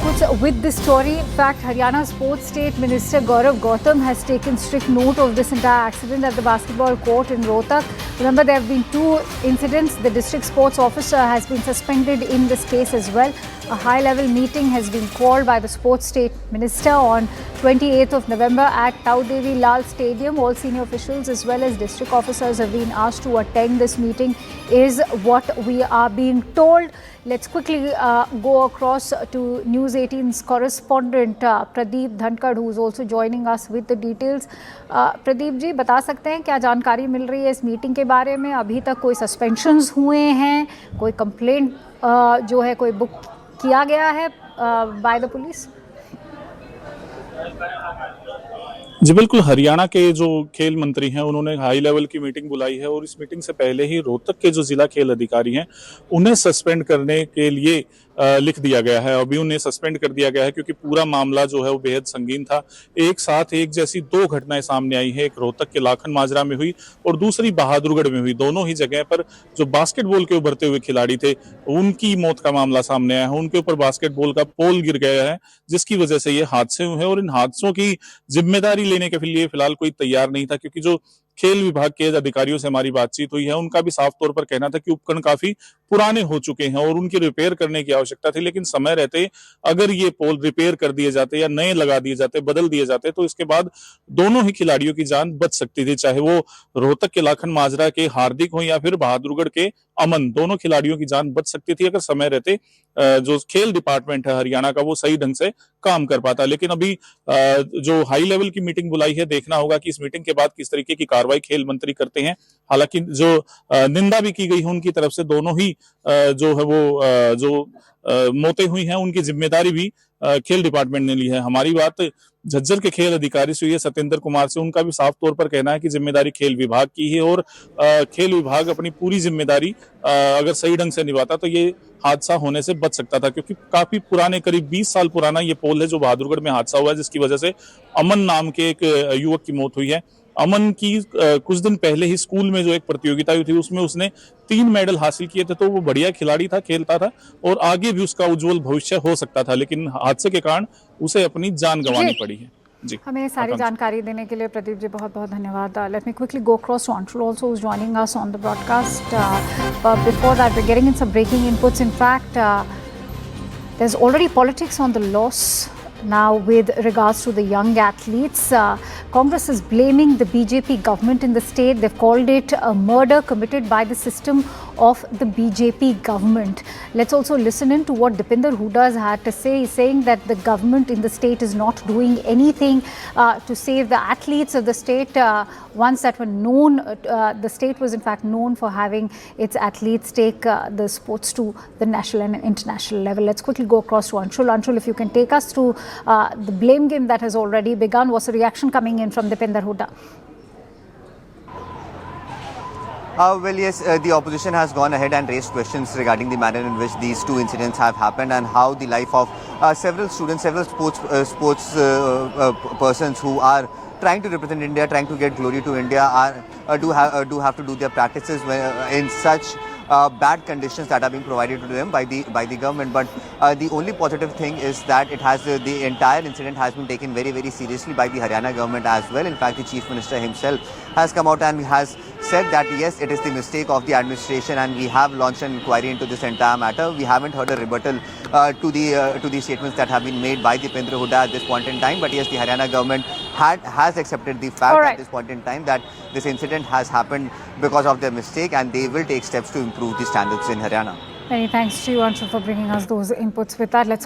inputs with this story. In fact, Haryana Sports State Minister Gaurav Gautam has taken strict note of this entire accident at the basketball court in Rohtak. Remember, there have been 2 incidents. The district sports officer has been suspended in this case as well. A high-level meeting has been called by the Sports State Minister on 28th of November at Tau Devi Lal Stadium. All senior officials as well as district officers have been asked to attend this meeting, is what we are being told. Let's quickly go across to News 18's correspondent Pradeep Dhankad, who is also joining us with the details. Pradeep जी, बता सकते हैं क्या जानकारी मिल रही है इस meeting के बारे में? अभी तक कोई सस्पेंशंस हुए हैं, कोई कंप्लेंट जो है कोई बुक किया गया है बाय द पुलिस? जी बिल्कुल, हरियाणा के जो खेल मंत्री हैं उन्होंने हाई लेवल की मीटिंग बुलाई है और इस मीटिंग से पहले ही रोहतक के जो जिला खेल अधिकारी हैं उन्हें सस्पेंड करने के लिए लिख दिया गया है। अभी उन्हें सस्पेंड कर दिया गया है क्योंकि पूरा मामला जो है वो बेहद संगीन था। एक साथ एक जैसी 2 घटनाएं सामने आई हैं, एक रोहतक के लाखन माजरा में हुई और दूसरी बहादुरगढ़ में हुई। दोनों ही जगह पर जो बास्केटबॉल के उभरते हुए खिलाड़ी थे उनकी मौत का मामला सामने आया है। उनके ऊपर बास्केटबॉल का पोल गिर गया है जिसकी वजह से ये हादसे हुए हैं और इन हादसों की जिम्मेदारी लेने के लिए फिलहाल कोई तैयार नहीं था, क्योंकि जो खेल विभाग के अधिकारियों से हमारी बातचीत हुई है उनका भी साफ तौर पर कहना था कि उपकरण काफी पुराने हो चुके हैं और उनकी रिपेयर करने की आवश्यकता थी, लेकिन समय रहते अगर ये पोल रिपेयर कर दिए जाते या नए लगा दिए जाते, बदल दिए जाते, तो इसके बाद दोनों ही खिलाड़ियों की जान बच सकती थी। चाहे वो रोहतक के लाखन माजरा के हार्दिक हो या फिर बहादुरगढ़ के अमन, दोनों खिलाड़ियों की जान बच सकती थी अगर समय रहते जो खेल डिपार्टमेंट है हरियाणा का वो सही ढंग से काम कर पाता। लेकिन अभी जो हाई लेवल की मीटिंग बुलाई है, देखना होगा कि इस मीटिंग के बाद किस तरीके की कार्रवाई खेल मंत्री करते हैं। हालांकि जो निंदा भी की गई है उनकी तरफ से, दोनों ही जो है वो जो मौतें हुई हैं उनकी जिम्मेदारी भी खेल डिपार्टमेंट ने ली है। हमारी बात झज्जर के खेल अधिकारी से हुई है सत्येंद्र कुमार से, उनका भी साफ तौर पर कहना है कि जिम्मेदारी खेल विभाग की है और खेल विभाग अपनी पूरी जिम्मेदारी अगर सही ढंग से निभाता तो ये हादसा होने से बच सकता था, क्योंकि काफी पुराने करीब 20 साल पुराना ये पोल है जो बहादुरगढ़ में हादसा हुआ है, जिसकी वजह से अमन नाम के एक युवक की मौत हुई है। अमन की कुछ दिन पहले ही स्कूल में जो एक प्रतियोगिता हुई थी उसमें उसने 3 मेडल हासिल किए थे, तो वो बढ़िया खिलाड़ी था, खेलता था और आगे भी उसका उज्जवल भविष्य हो सकता था, लेकिन हादसे के कारण उसे अपनी जान गंवानी पड़ी है। जी, हमें सारी जानकारी देने के लिए प्रदीप जी बहुत बहुत धन्यवाद। Let me quickly go across to Anshul also, who's joining us on the broadcast. But before that, we're getting in some breaking inputs. In fact, there's already politics on the loss now with regards to the young athletes. Congress is blaming the BJP government in the state. They've called it a murder committed by the system of the BJP government. Let's also listen in to what Dipinder Hooda had to say. He's saying that the government in the state is not doing anything to save the athletes of the state. Ones that were known, the state was in fact known for having its athletes take the sports to the national and international level. Let's quickly go across to Anshul. Anshul, if you can take us through the blame game that has already begun. What's the reaction coming in from Dipinder Hooda? Well, yes, the opposition has gone ahead and raised questions regarding the manner in which these 2 incidents have happened and how the life of several students, several sports persons who are trying to represent India, trying to get glory to India, do have to do their practices in such bad conditions that are being provided to them by the government. But the only positive thing is that it has the entire incident has been taken very, very seriously by the Haryana government as well. In fact, the Chief Minister himself has come out and has said that yes, it is the mistake of the administration and we have launched an inquiry into this entire matter. We haven't heard a rebuttal to the statements that have been made by Dipinder Hooda at this point in time. But yes, the Haryana government has accepted the fact at this point in time that this incident has happened because of their mistake and they will take steps to improve the standards in Haryana. Many thanks to you, Anshul, for bringing us those inputs with that. Let's